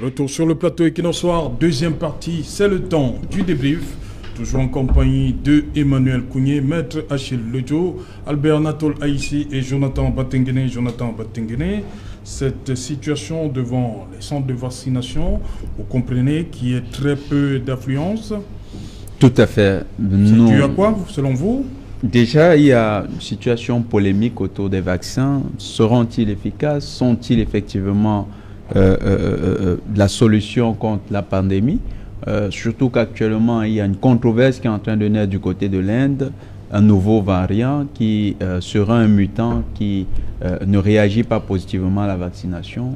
Retour sur le plateau Equinox Soir, deuxième partie, c'est le temps du débrief. Toujours en compagnie de Emmanuel Kounié, Maître Achille Lejo, Albert Anatole Aïssi et Jonathan Batengene. Cette situation devant les centres de vaccination, vous comprenez qu'il y a très peu d'affluence. Tout à fait. C'est dû à quoi, selon vous? Déjà, il y a une situation polémique autour des vaccins. Seront-ils efficaces? Sont-ils effectivement la solution contre la pandémie? Surtout qu'actuellement, il y a une controverse qui est en train de naître du côté de l'Inde, un nouveau variant qui sera un mutant qui ne réagit pas positivement à la vaccination.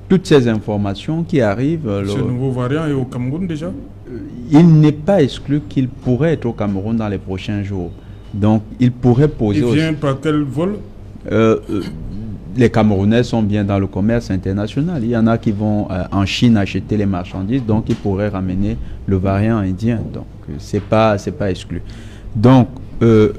Toutes ces informations qui arrivent... Ce nouveau variant est au Cameroun déjà? Il n'est pas exclu qu'il pourrait être au Cameroun dans les prochains jours. Donc, il pourrait poser... Il vient par quel vol? Les Camerounais sont bien dans le commerce international. Il y en a qui vont en Chine acheter les marchandises, donc ils pourraient ramener le variant indien. Donc, c'est pas exclu. Donc, il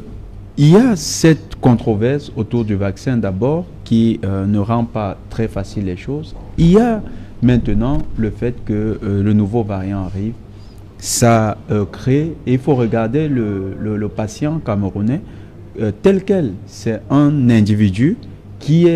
y a cette controverse autour du vaccin d'abord qui ne rend pas très facile les choses. Il y a maintenant le fait que le nouveau variant arrive. Ça crée, et il faut regarder le patient camerounais tel quel. C'est un individu qui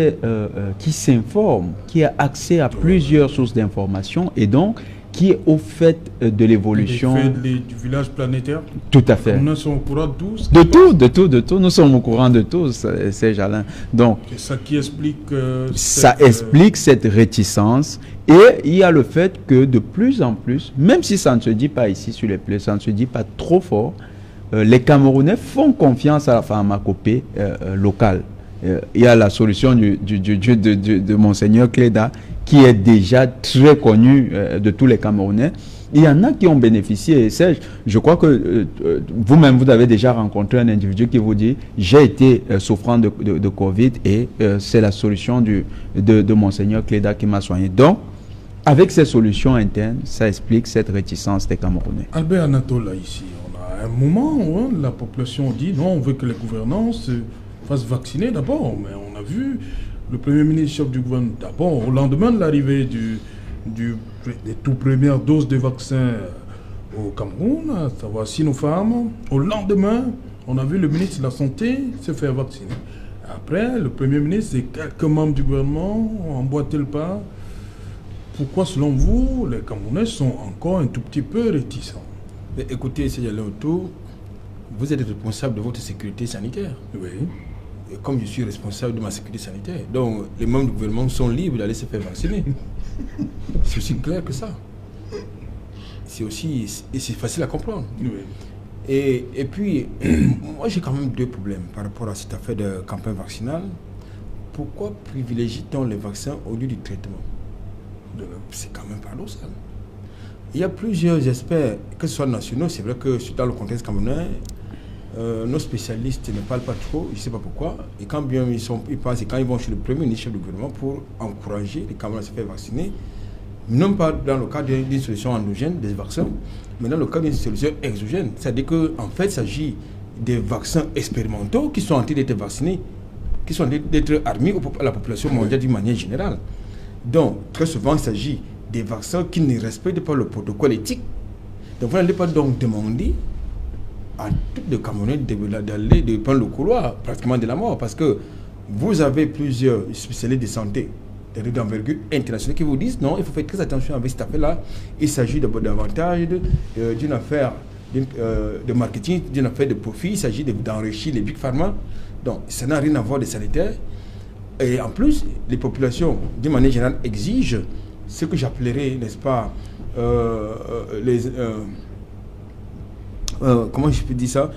s'informe, qui a accès à plusieurs sources d'informations et donc qui est au fait de l'évolution. Du village planétaire? Tout à fait. Nous sommes au courant de tout? De tout. Nous sommes au courant de tout, c'est Jalin. Donc, c'est ça qui explique... ça explique cette réticence. Et il y a le fait que de plus en plus, même si ça ne se dit pas ici sur les plaies, ça ne se dit pas trop fort, les Camerounais font confiance à la pharmacopée locale. Il y a la solution de Monseigneur Cléda qui est déjà très connue de tous les Camerounais. Il y en a qui ont bénéficié. Et Serge, je crois que vous-même, vous avez déjà rencontré un individu qui vous dit « J'ai été souffrant de Covid et c'est la solution de Monseigneur Cléda qui m'a soigné. » Donc, avec ces solutions internes, ça explique cette réticence des Camerounais. Albert Anatole, ici, on a un moment où la population dit « Non, on veut que les gouvernants se fassent vacciner d'abord. » Mais on a vu le Premier ministre, chef du gouvernement, d'abord, au lendemain de l'arrivée des toutes premières doses de vaccins au Cameroun, à savoir Sinopharm. Au lendemain, on a vu le ministre de la Santé se faire vacciner. Après, le Premier ministre et quelques membres du gouvernement ont emboîté le pas. Pourquoi, selon vous, les Camerounais sont encore un tout petit peu réticents? Mais écoutez, c'est autour. Vous êtes responsable de votre sécurité sanitaire. Oui. Et comme je suis responsable de ma sécurité sanitaire, donc les membres du gouvernement sont libres d'aller se faire vacciner. C'est aussi clair que ça. C'est facile à comprendre. Oui. Et puis, moi j'ai quand même deux problèmes par rapport à cette affaire de campagne vaccinale. Pourquoi privilégie-t-on les vaccins au lieu du traitement? C'est quand même paradoxal. Il y a plusieurs experts, que ce soit nationaux, c'est vrai que dans le contexte camerounais, nos spécialistes ne parlent pas trop, je ne sais pas pourquoi, et quand bien ils passent, et quand ils vont chez le Premier ministre, chef du gouvernement, pour encourager les Camerounais à se faire vacciner, non pas dans le cadre d'une solution endogène des vaccins, mais dans le cadre d'une solution exogène. C'est-à-dire qu'en fait, il s'agit des vaccins expérimentaux qui sont en train d'être vaccinés, qui sont en train d'être armés à la population mondiale d'une manière générale. Donc, très souvent, il s'agit des vaccins qui ne respectent pas le protocole éthique. Donc, vous n'allez pas donc demander à tous les Camerounais d'aller de prendre le couloir pratiquement de la mort, parce que vous avez plusieurs spécialistes de santé d'envergure internationale qui vous disent non, il faut faire très attention avec cette affaire-là. Il s'agit davantage d'une affaire de marketing, d'une affaire de profit, il s'agit d'enrichir les big pharma. Donc, ça n'a rien à voir de sanitaire. Et en plus, les populations, d'une manière générale, exigent ce que j'appellerais, n'est-ce pas, comment je peux dire ça?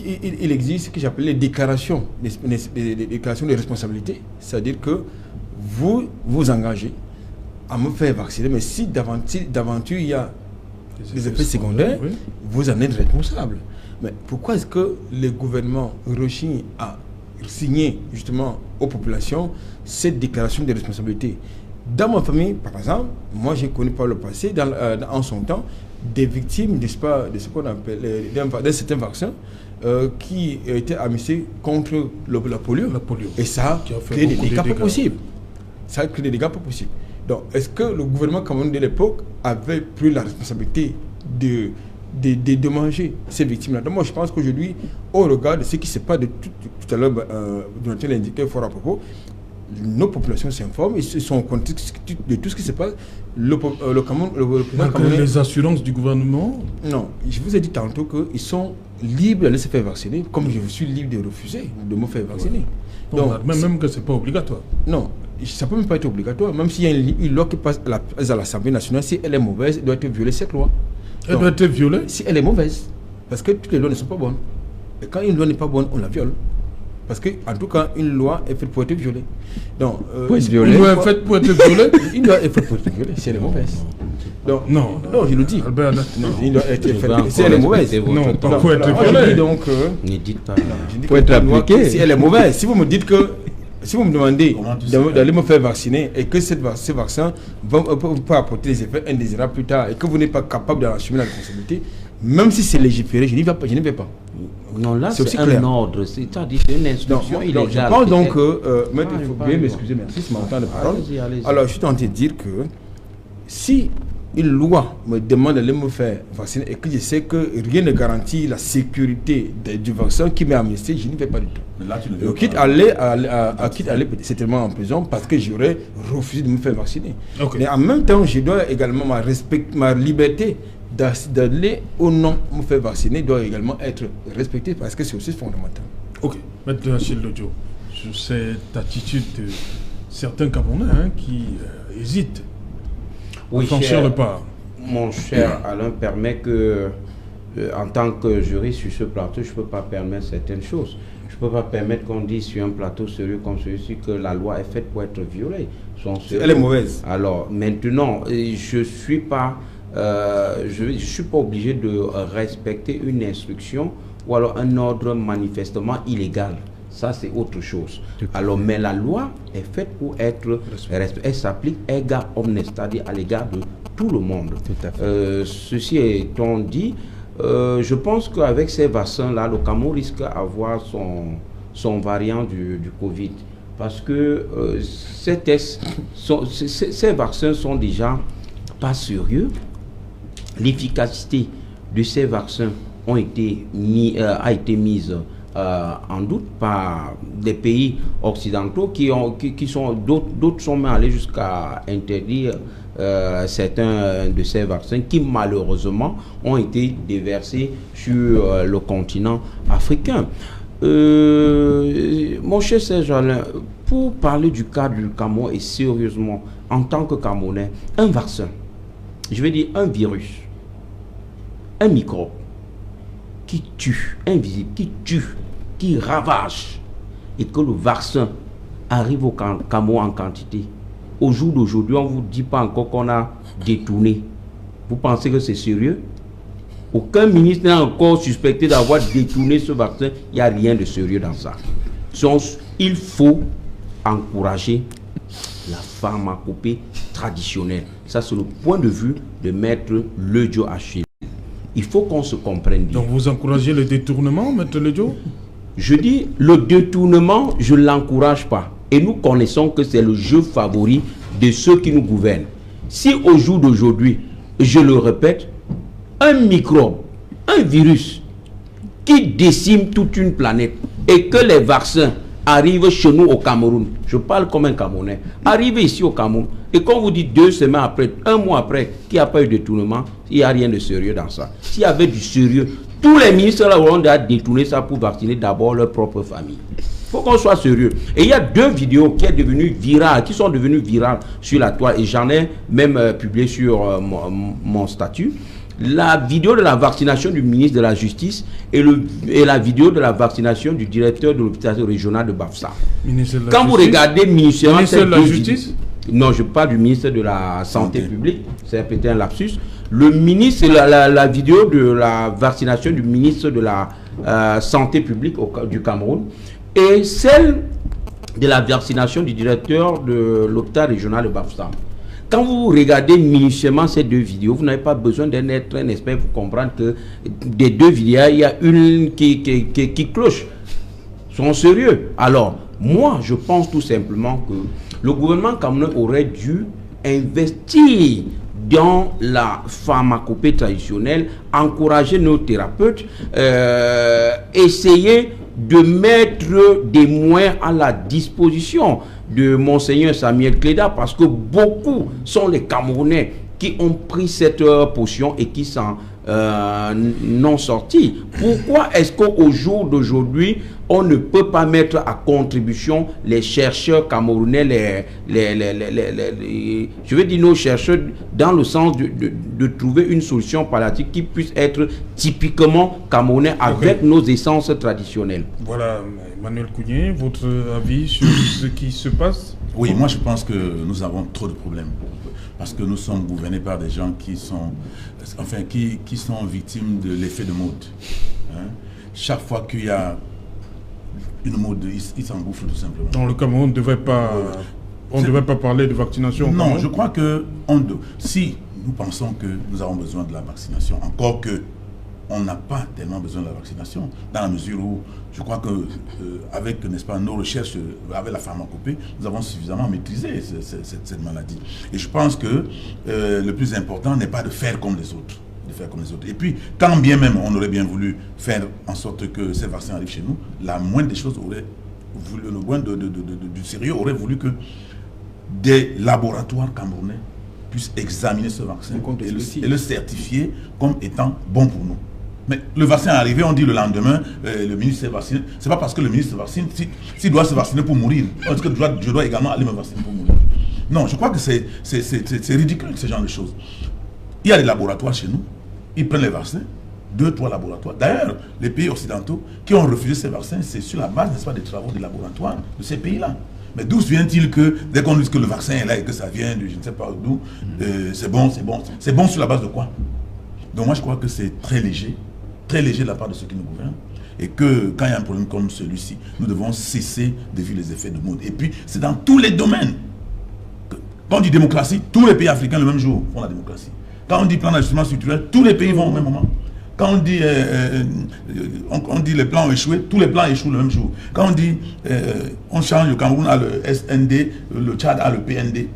Il existe ce que j'appelle les déclarations, les déclarations de responsabilité. C'est-à-dire que vous vous engagez à me faire vacciner, mais si d'aventure il y a des effets secondaires, oui, vous en êtes responsable. Mais pourquoi est-ce que les gouvernements rechignent à signer justement aux populations cette déclaration de responsabilité? Dans ma famille, par exemple, moi j'ai connu par le passé, en son temps, des victimes, n'est-ce pas, de ce qu'on appelle de certains vaccins qui étaient administrés contre la polio. Et ça a créé des dégâts pas possibles. Ça a créé des dégâts pas possibles. Donc, est-ce que le gouvernement camerounais de l'époque avait pris la responsabilité de manger ces victimes-là? Donc, moi, je pense qu'aujourd'hui, au regard de ce qui se passe tout à l'heure, Jonathan l'a indiqué fort à propos, nos populations s'informent, ils sont au contexte de tout ce qui se passe. Le Cameroun, les assurances du gouvernement? Non, je vous ai dit tantôt qu'ils sont libres d'aller se faire vacciner, comme je suis libre de refuser de me faire vacciner. Ouais. Donc, même que ce n'est pas obligatoire. Non, ça ne peut même pas être obligatoire. Même s'il y a une loi qui passe à l'Assemblée nationale, si elle est mauvaise, elle doit être violée, cette loi. Elle doit être violée? Si elle est mauvaise. Parce que toutes les lois ne sont pas bonnes. Et quand une loi n'est pas bonne, on la viole. Parce que, en tout cas, une loi est faite pour être violée. Donc, pour être violée. Une loi est faite pour être violée? Une loi est faite pour être violée si elle est mauvaise. Donc, non, je le dis. Albert, non, une loi est faite si elle est mauvaise. Non, pas pour être violée. Donc, ne dites pas. Pour être appliquée. Si elle est mauvaise, si vous me dites que. Si vous me demandez d'aller me faire vacciner et que ces vaccins vont pas apporter des effets indésirables plus tard et que vous n'êtes pas capable d'en assumer la responsabilité, même si c'est légiféré, je n'y vais pas. Non, là, c'est un ordre, c'est-à-dire c'est une instruction illégale. Je pense donc que, maître, il faut bien m'excuser, merci, c'est mon temps de parole. Alors, je suis en train de dire que si une loi me demande d'aller me faire vacciner et que je sais que rien ne garantit la sécurité du vaccin qui m'est amnistié, je n'y vais pas du tout. Mais là, tu ne veux quitte à aller certainement en prison parce que j'aurais refusé de me faire vacciner. Okay. Mais en même temps, je dois également ma liberté d'aller ou non me faire vacciner doit également être respectée parce que c'est aussi fondamental. Ok, maître Achille Lodjo, sur cette attitude de certains Camerounais qui hésitent. Oui, franchir le pas. Mon cher Alain, permet que, en tant que juriste sur ce plateau, je ne peux pas permettre certaines choses. Je ne peux pas permettre qu'on dise sur un plateau sérieux comme celui-ci que la loi est faite pour être violée. Elle est mauvaise. Alors, maintenant, je ne suis pas obligé de respecter une instruction ou alors un ordre manifestement illégal. Ça, c'est autre chose. Alors, mais la loi est faite pour être respectée. Elle s'applique égard omnes, c'est-à-dire à l'égard de tout le monde. Tout à fait. Ceci étant dit, je pense qu'avec ces vaccins-là, le Cameroun risque d'avoir son variant du Covid. Parce que ces vaccins sont déjà pas sérieux. L'efficacité de ces vaccins a été mise en doute par des pays occidentaux qui sont d'autres sont même allés jusqu'à interdire certains de ces vaccins qui malheureusement ont été déversés sur le continent africain. Mon cher Serge Alain, pour parler du cas du Cameroun et sérieusement en tant que Camerounais, un vaccin, je vais dire un virus, un microbe qui tue, invisible, qui tue, qui ravage, et que le vaccin arrive au Cameroun en quantité. Au jour d'aujourd'hui, on ne vous dit pas encore qu'on a détourné. Vous pensez que c'est sérieux? Aucun ministre n'a encore suspecté d'avoir détourné ce vaccin. Il n'y a rien de sérieux dans ça. Donc, il faut encourager la pharmacopée traditionnelle. Ça, c'est le point de vue de maître Lodjo Achille. Il faut qu'on se comprenne bien. Donc vous encouragez le détournement, maître Lodjo? Je dis, le détournement, je ne l'encourage pas. Et nous connaissons que c'est le jeu favori de ceux qui nous gouvernent. Si au jour d'aujourd'hui, je le répète, un microbe, un virus qui décime toute une planète et que les vaccins arrivent chez nous au Cameroun, je parle comme un Camerounais, arrivent ici au Cameroun, et quand vous dites 2 semaines après, 1 mois après, qu'il n'y a pas eu de détournement, il n'y a rien de sérieux dans ça. S'il y avait du sérieux, tous les ministres là auront déjà détourné ça pour vacciner d'abord leur propre famille. Il faut qu'on soit sérieux. Et il y a 2 vidéos qui sont devenues virales sur la toile, et j'en ai même publié sur mon statut. La vidéo de la vaccination du ministre de la Justice et la vidéo de la vaccination du directeur de l'hôpital régional de Bafoussam. Quand vous regardez ministre de la Justice, non, je parle du ministre de la Santé publique, c'est peut-être un lapsus. Le ministre, la vidéo de la vaccination du ministre de la Santé publique du Cameroun et celle de la vaccination du directeur de l'hôpital régional de Bafoussam. Quand vous regardez minutieusement ces 2 vidéos, vous n'avez pas besoin d'être un expert pour comprendre que des 2 vidéos, il y a une qui cloche. Ils sont sérieux. Alors, moi, je pense tout simplement que le gouvernement camerounais aurait dû investir dans la pharmacopée traditionnelle, encourager nos thérapeutes, essayer de mettre des moyens à la disposition de Monseigneur Samuel Kleda, parce que beaucoup sont les Camerounais qui ont pris cette potion et qui s'en non sortis. Pourquoi est-ce qu'au jour d'aujourd'hui, on ne peut pas mettre à contribution les chercheurs camerounais, je veux dire nos chercheurs, dans le sens de trouver une solution palliative qui puisse être typiquement camerounais avec nos essences traditionnelles? Voilà, Emmanuel Kounié, votre avis sur ce qui se passe? Oui, moi je pense que nous avons trop de problèmes. Parce que nous sommes gouvernés par des gens qui sont, enfin, qui sont victimes de l'effet de mode. Hein? Chaque fois qu'il y a une mode, ils s'engouffrent tout simplement. Dans le Cameroun, on ne devait pas parler de vaccination. Non, je crois que si nous pensons que nous avons besoin de la vaccination, encore que on n'a pas tellement besoin de la vaccination, dans la mesure où je crois que avec, n'est-ce pas, nos recherches, avec la pharmacopée, nous avons suffisamment maîtrisé cette maladie. Et je pense que le plus important n'est pas de faire comme les autres. Et puis, quand bien même on aurait bien voulu faire en sorte que ces vaccins arrivent chez nous, la moindre des choses aurait voulu, le moindre du sérieux aurait voulu que des laboratoires camerounais puissent examiner ce vaccin et le certifier comme étant bon pour nous. Mais le vaccin est arrivé, on dit le lendemain, le ministre s'est vacciné. C'est pas parce que le ministre se vaccine, s'il doit se vacciner pour mourir, parce que je dois également aller me vacciner pour mourir. Non, je crois que c'est ridicule, ce genre de choses. Il y a des laboratoires chez nous, ils prennent les vaccins, 2, 3 laboratoires. D'ailleurs, les pays occidentaux qui ont refusé ces vaccins, c'est sur la base, n'est-ce pas, des travaux des laboratoires de ces pays-là. Mais d'où vient-il que, dès qu'on dit que le vaccin est là et que ça vient de je ne sais pas d'où, c'est bon. C'est bon sur la base de quoi? Donc moi je crois que c'est très léger de la part de ceux qui nous gouvernent. Et que quand il y a un problème comme celui-ci, nous devons cesser de vivre les effets de mode. Et puis c'est dans tous les domaines. Quand on dit démocratie, tous les pays africains le même jour font la démocratie. Quand on dit plan d'ajustement structurel, tous les pays vont au même moment. Quand on dit, les plans ont échoué, tous les plans échouent le même jour. Quand on dit on change, le Cameroun a le SND, le Tchad a le PND,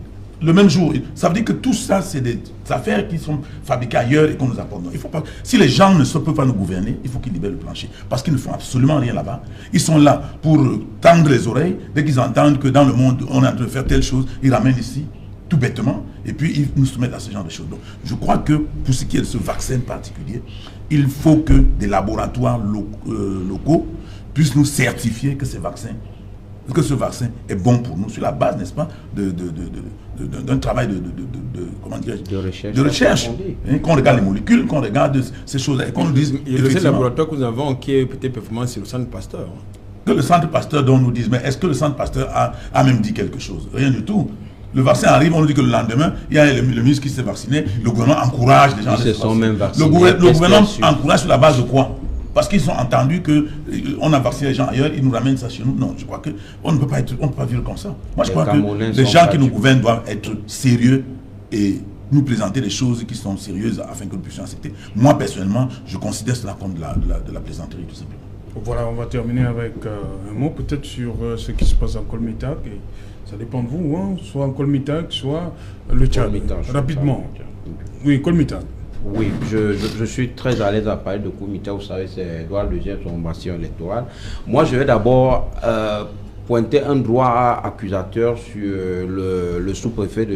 le même jour. Ça veut dire que tout ça, c'est des affaires qui sont fabriquées ailleurs et qu'on nous apporte. Il faut pas, si les gens ne peuvent pas nous gouverner, il faut qu'ils libèrent le plancher. Parce qu'ils ne font absolument rien là-bas. Ils sont là pour tendre les oreilles. Dès qu'ils entendent que dans le monde, on est en train de faire telle chose, ils ramènent ici, tout bêtement, et puis ils nous soumettent à ce genre de choses. Donc, je crois que pour ce qui est de ce vaccin particulier, il faut que des laboratoires locaux puissent nous certifier que ce vaccin est bon pour nous, sur la base, n'est-ce pas, d'un travail de recherche. Hein, qu'on regarde les molécules, qu'on regarde ces choses-là, et qu'on nous dise... Il y a le seul laboratoire que nous avons qui est peut-être performant, c'est le Centre Pasteur. Que le Centre Pasteur dont nous disent, mais est-ce que le Centre Pasteur a même dit quelque chose? Rien du tout. Le vaccin arrive, on nous dit que le lendemain, il y a le ministre qui s'est vacciné, le gouvernement encourage les gens à se vacciner. Le gouvernement encourage sur la base de quoi? Parce qu'ils ont entendu qu'on a vacciné les gens ailleurs, ils nous ramènent ça chez nous. Non, je crois qu'on ne peut pas vivre comme ça. Moi, je crois que les gens qui nous gouvernent doivent être sérieux et nous présenter des choses qui sont sérieuses afin que nous puissions accepter. Moi, personnellement, je considère cela comme de la plaisanterie, tout simplement. Voilà, on va terminer avec un mot peut-être sur ce qui se passe en Kolmitak. Ça dépend de vous, hein, soit en Kolmitak, soit le Tchad. Rapidement. Oui, Kolmitak. Oui, je suis très à l'aise à parler de Kolmitak. Vous savez, c'est Edouard II, son bastion électoral. Moi, je vais d'abord pointer un droit accusateur sur le sous-préfet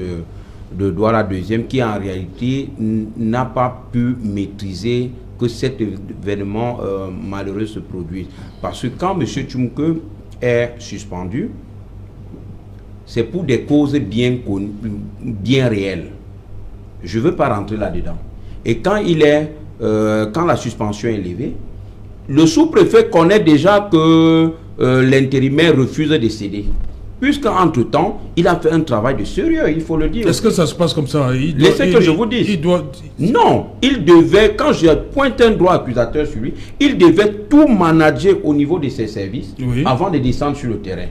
de Douala II, qui en réalité n'a pas pu maîtriser que cet événement malheureux se produise. Parce que quand M. Tchumke est suspendu, c'est pour des causes bien connues, bien réelles. Je ne veux pas rentrer là-dedans. Et quand quand la suspension est levée, le sous-préfet connaît déjà que l'intérimaire refuse de céder. Puisqu'entre-temps, il a fait un travail de sérieux, il faut le dire. Est-ce que ça se passe comme ça? Laissez que je vous dise. Non, il devait, quand je pointe un droit accusateur sur lui, il devait tout manager au niveau de ses services avant de descendre sur le terrain.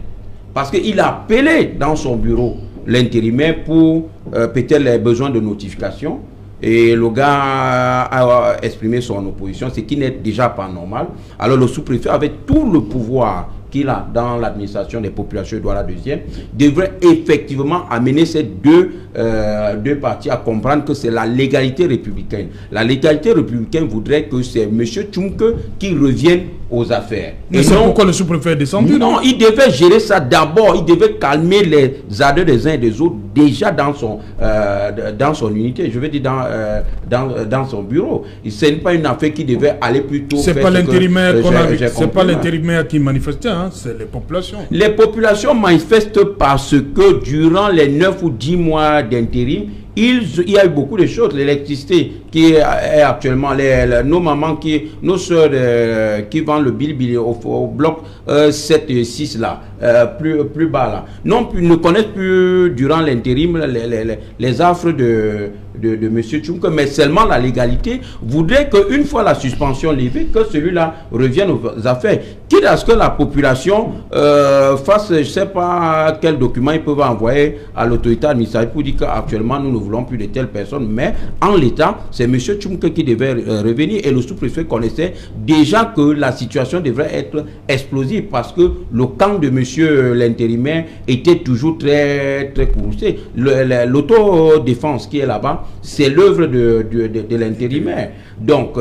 Parce qu'il a appelé dans son bureau l'intérimaire pour peut-être les besoins de notification. Et le gars a exprimé son opposition, ce qui n'est déjà pas normal. Alors le sous-préfet avait tout le pouvoir qu'il a dans l'administration des populations de Douala 2e, devrait effectivement amener ces deux partis à comprendre que c'est la légalité républicaine. La légalité républicaine voudrait que c'est M. Tchounkeu qui revienne aux affaires. Mais c'est pourquoi le sous-préfet est descendu, non, il devait gérer ça d'abord. Il devait calmer les ardeurs des uns et des autres déjà dans son unité. Je veux dire dans son bureau. Ce n'est pas une affaire qui devait aller plus tôt. C'est pas l'intérimaire qu'on a vu. C'est pas l'intérimaire qui manifestait, hein, c'est les populations. Les populations manifestent parce que durant les 9 ou 10 mois d'intérim, il y a eu beaucoup de choses. L'électricité qui est actuellement, nos mamans, nos soeurs qui vendent le billet au bloc 7 et 6 là, plus bas là, ne connaissent plus durant l'intérim les affres de M. Tchounkeu, mais seulement la légalité voudrait qu'une fois la suspension levée, que celui-là revienne aux affaires. Quitte à ce que la population fasse, je ne sais pas quel document ils peuvent envoyer à l'autorité administrative pour dire qu'actuellement nous ne voulons plus de telles personnes, mais en l'état, c'est M. Tchounkeu qui devait revenir, et le sous-préfet connaissait déjà que la situation devrait être explosive parce que le camp de M. l'intérimaire était toujours très courroucé. L'autodéfense qui est là-bas, c'est l'œuvre de l'intérimaire. Donc,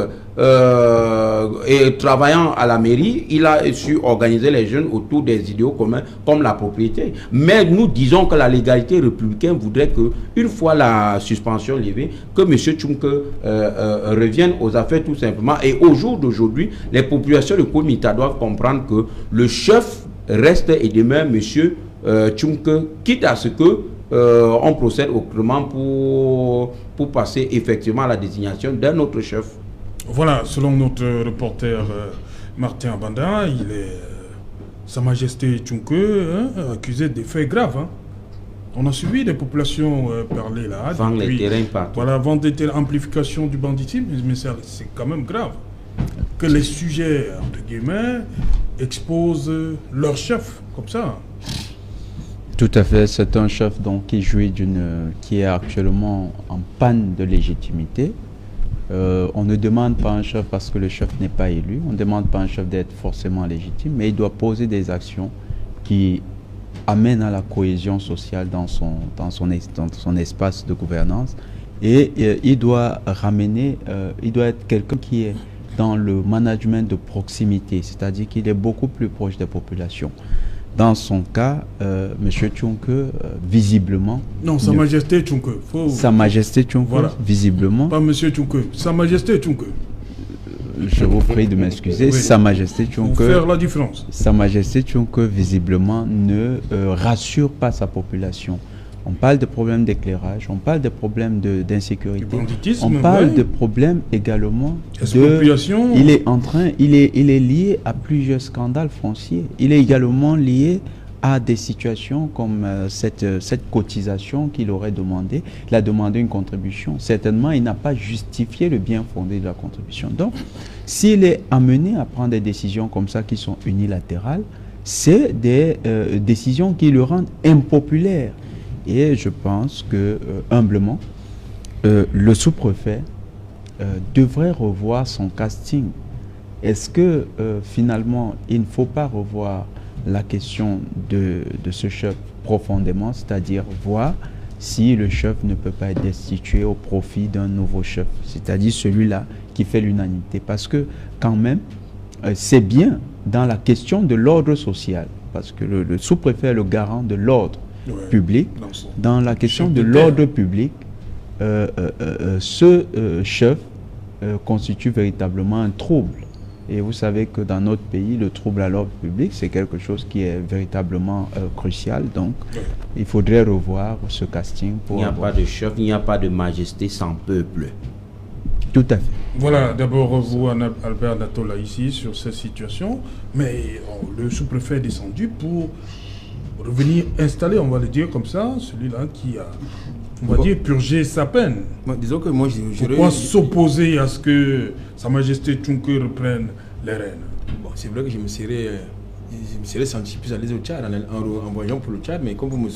et travaillant à la mairie, il a su organiser les jeunes autour des idéaux communs comme la propriété. Mais nous disons que la légalité républicaine voudrait que, une fois la suspension levée, que M. Tchounkeu revienne aux affaires tout simplement. Et au jour d'aujourd'hui, les populations de Komita doivent comprendre que le chef reste et demeure M. Tchounkeu, quitte à ce que on procède autrement pour passer effectivement à la désignation d'un autre chef. Voilà, selon notre reporter Martin Abanda, il est Sa Majesté Tchounkeu, accusé des faits graves. Hein. On a suivi des populations parler là. Vendre les terrains partout. Voilà, vendre des terrains, amplification du banditisme, mais c'est quand même grave. Que les sujets, entre guillemets, exposent leur chef, comme ça. Tout à fait, c'est un chef donc, qui est actuellement en panne de légitimité. On ne demande pas un chef parce que le chef n'est pas élu, on ne demande pas un chef d'être forcément légitime, mais il doit poser des actions qui amènent à la cohésion sociale dans son espace de gouvernance, et il doit être quelqu'un qui est dans le management de proximité, c'est-à-dire qu'il est beaucoup plus proche des populations. Dans son cas, M. Tchounkeu, visiblement... Non, Sa Majesté Tchounkeu. Sa Majesté Tchounkeu, voilà. Visiblement... Pas M. Tchounkeu, Sa Majesté Tchounkeu. Je vous prie de m'excuser. Oui. Sa Majesté Tchounkeu... Pour faire la différence. Sa Majesté Tchounkeu, visiblement, ne rassure pas sa population. On parle de problèmes d'éclairage, on parle de problèmes d'insécurité, on parle de problèmes également d'expropriation. Il est lié à plusieurs scandales fonciers. Il est également lié à des situations comme cette cotisation qu'il aurait demandé. Il a demandé une contribution. Certainement, il n'a pas justifié le bien fondé de la contribution. Donc, s'il est amené à prendre des décisions comme ça qui sont unilatérales, c'est des décisions qui le rendent impopulaire. Et je pense que, humblement, le sous-préfet devrait revoir son casting. Est-ce que, finalement, il ne faut pas revoir la question de ce chef profondément, c'est-à-dire voir si le chef ne peut pas être destitué au profit d'un nouveau chef, c'est-à-dire celui-là qui fait l'unanimité. Parce que, quand même, c'est bien dans la question de l'ordre social, parce que le sous-préfet est le garant de l'ordre public. Dans la question de l'ordre public, ce chef constitue véritablement un trouble. Et vous savez que dans notre pays, le trouble à l'ordre public, c'est quelque chose qui est véritablement crucial. Donc, il faudrait revoir ce casting. Il n'y a pas de chef, il n'y a pas de majesté sans peuple. Tout à fait. Voilà, d'abord vous, Albert Natola, ici, sur cette situation. Mais le sous-préfet est descendu pour revenir installer, on va le dire comme ça, celui-là qui a, on va dire, purgé sa peine. Disons que moi, pourquoi s'opposer à ce que Sa Majesté Tchounkeu reprenne les rênes? Bon, c'est vrai que je me serais Je me serais senti plus à l'aise au Tchad en voyant pour le Tchad, mais comme vous me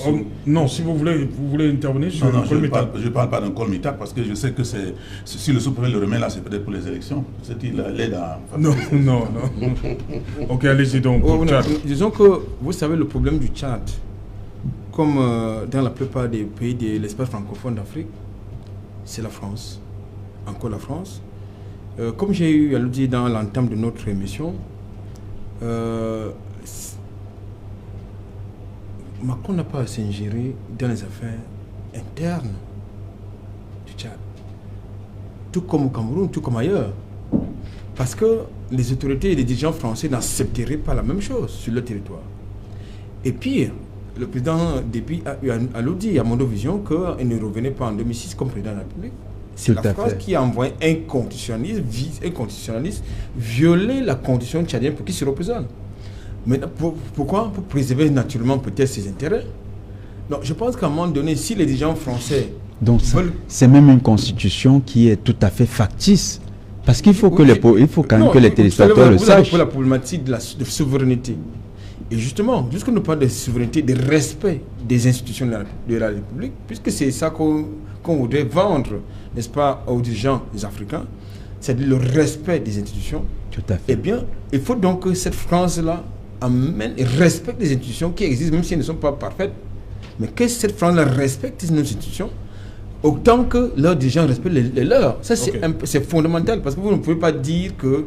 non, si vous voulez intervenir sur non, le colmitat. je ne parle pas d'un colmitat parce que je sais que si le sous-préfet le remet là, c'est peut-être pour les élections. C'est qu'il l'aide à... Non. Ok, allez-y donc. Disons que, vous savez, le problème du Tchad, comme dans la plupart des pays de l'espace francophone d'Afrique, c'est la France. Encore la France. Comme j'ai eu à le dire dans l'entame de notre émission, Macron n'a pas à s'ingérer dans les affaires internes du Tchad. Tout comme au Cameroun, tout comme ailleurs. Parce que les autorités et les dirigeants français n'accepteraient pas la même chose sur le territoire. Et pire, le président Déby a dit à Mondovision qu'il ne revenait pas en 2006 comme président de la République. C'est la France qui a envoyé un constitutionnaliste violer la condition tchadienne pour qu'il se représente. Mais pourquoi? Pour préserver naturellement peut-être ses intérêts. Donc je pense qu'à un moment donné, si les dirigeants français... Donc c'est même une constitution qui est tout à fait factice. Parce qu'il faut, que il faut quand même que les téléspectateurs le sachent. Pour la problématique de souveraineté. Et justement, puisqu'on nous parle de souveraineté, de respect des institutions de la République, puisque c'est ça qu'on voudrait vendre, n'est-ce pas, aux dirigeants africains, c'est le respect des institutions. Tout à fait. Eh bien, il faut donc que cette France-là amène et respecte les institutions qui existent, même si elles ne sont pas parfaites, mais que cette France-là respecte nos institutions, autant que leurs dirigeants respectent les leurs. Ça, c'est fondamental, parce que vous ne pouvez pas dire que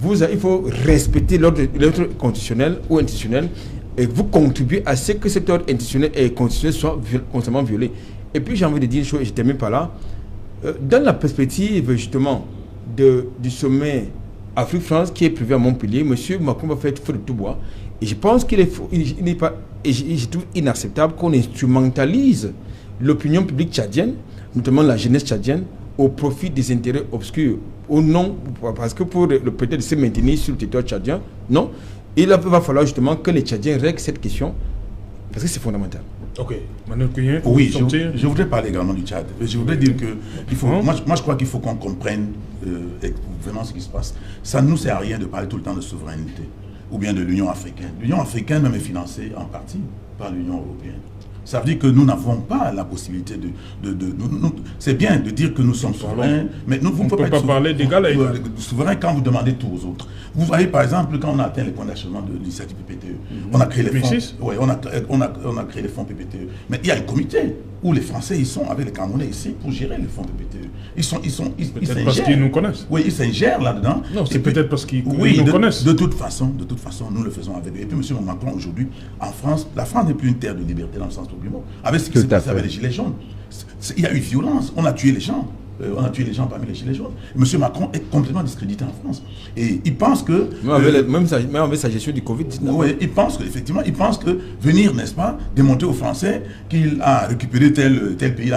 il faut respecter l'ordre constitutionnel ou institutionnel et vous contribuez à ce que cet ordre institutionnel et constitutionnel soit constamment violé. Et puis j'ai envie de dire une chose, et je termine par là, dans la perspective justement du sommet Afrique-France qui est prévu à Montpellier, M. Macron va faire feu de tout bois. Et je pense qu'il n'est pas, et je trouve inacceptable qu'on instrumentalise l'opinion publique tchadienne, notamment la jeunesse tchadienne, au profit des intérêts obscurs. Ou non, parce que pour peut-être se maintenir sur le territoire tchadien, non. Il va falloir justement que les Tchadiens règlent cette question, parce que c'est fondamental. Ok. Manuel Cuyen, oui, je voudrais parler également du Tchad. Je voudrais dire que moi je crois qu'il faut qu'on comprenne vraiment ce qui se passe. Ça ne nous sert à rien de parler tout le temps de souveraineté ou bien de l'Union africaine. L'Union africaine même est financée en partie par l'Union européenne. Ça veut dire que nous n'avons pas la possibilité c'est bien de dire que nous sommes souverains, mais vous ne pouvez pas parler d'égal à égal. Souverain quand vous demandez tout aux autres. Vous voyez par exemple quand on a atteint les points d'achèvement de l'initiative PPTE, on a créé les fonds. Oui, on a créé les fonds PPTE. Mais il y a un comité où les Français ils sont avec les Camerounais ici pour gérer les fonds PPTE. Ils peut-être parce qu'ils nous connaissent. Oui, ils s'ingèrent là-dedans. Non, c'est peut-être parce qu'ils nous connaissent. De toute façon, nous le faisons avec eux. Et puis M. Macron aujourd'hui, en France, la France n'est plus une terre de liberté dans le sens du mot. Avec ce qui s'est passé avec les Gilets jaunes, il y a eu violence, on a tué les gens. On a tué les gens parmi les Gilets jaunes. M. Macron est complètement discrédité en France. Et il pense que... Même avec sa gestion du Covid-19. Oui, il pense que venir, n'est-ce pas, démontrer aux Français qu'il a récupéré tel pays,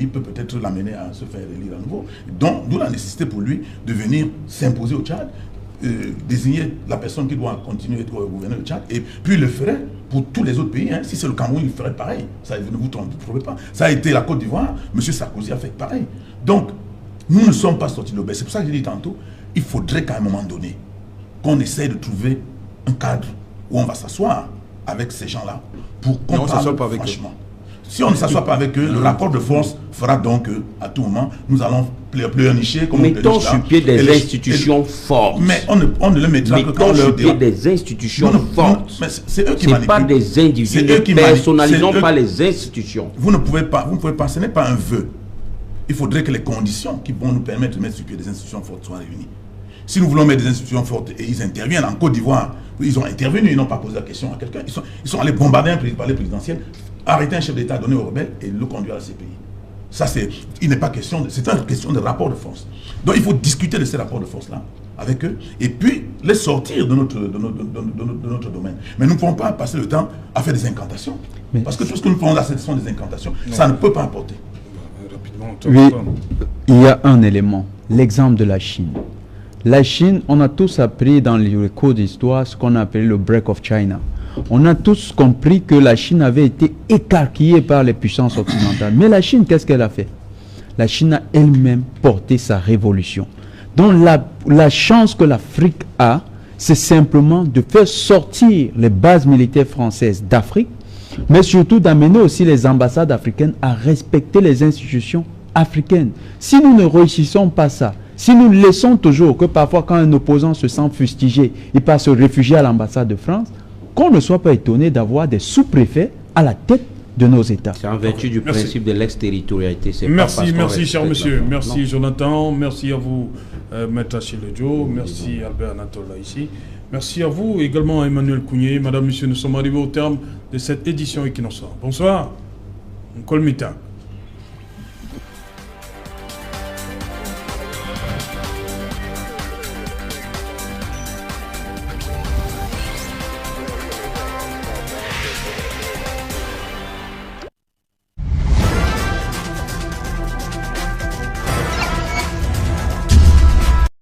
peut peut-être l'amener à se faire élire à nouveau. Donc, d'où la nécessité pour lui de venir s'imposer au Tchad, désigner la personne qui doit continuer à gouverner le Tchad, et puis il le ferait pour tous les autres pays. Si c'est le Cameroun, il ferait pareil. Ça, ne vous trompez pas. Ça a été la Côte d'Ivoire, M. Sarkozy a fait pareil. Donc, nous ne sommes pas sortis de l'auberge. C'est pour ça que j'ai dit tantôt, il faudrait qu'à un moment donné, qu'on essaye de trouver un cadre où on va s'asseoir avec ces gens-là pour qu'on parle franchement. Si on ne s'assoit pas avec eux, le rapport de force fera donc qu'à tout moment, nous allons pleurnicher. Mettons sur pied des institutions fortes. Mais on ne le mettra que quand sur pied des institutions fortes. Mais c'est eux qui manipulent. Pas des individus. Ne personnalisons pas les institutions. Vous ne pouvez pas, ce n'est pas un vœu. Il faudrait que les conditions qui vont nous permettre de mettre sur pied des institutions fortes soient réunies. Si nous voulons mettre des institutions fortes et ils interviennent en Côte d'Ivoire, ils ont intervenu, ils n'ont pas posé la question à quelqu'un, ils sont allés bombarder un palais présidentiel, arrêter un chef d'État, donner aux rebelles et le conduire à la CPI. Ça, il n'est pas question, c'est une question de rapport de force. Donc il faut discuter de ces rapports de force-là avec eux et puis les sortir de notre domaine. Mais nous ne pouvons pas passer le temps à faire des incantations. Parce que tout ce que nous faisons là, ce sont des incantations. Non. Ça ne peut pas apporter. Oui, il y a un élément, l'exemple de la Chine. La Chine, on a tous appris dans les cours d'histoire ce qu'on a appelé le Break of China. On a tous compris que la Chine avait été écarquillée par les puissances occidentales. Mais la Chine, qu'est-ce qu'elle a fait? La Chine a elle-même porté sa révolution. Donc la chance que l'Afrique a, c'est simplement de faire sortir les bases militaires françaises d'Afrique, mais surtout d'amener aussi les ambassades africaines à respecter les institutions africaines. Si nous ne réussissons pas ça, si nous laissons toujours que parfois quand un opposant se sent fustigé, il passe se réfugier à l'ambassade de France, qu'on ne soit pas étonné d'avoir des sous-préfets à la tête de nos États. C'est en vertu du principe de l'exterritorialité. Merci, cher monsieur. Merci Jonathan. Merci à vous, Maître Achille Dio. Merci Albert Anatole ici. Merci à vous également, Emmanuel Kounié. Madame, monsieur, nous sommes arrivés au terme de cette édition Equinox. Bonsoir. Colmita.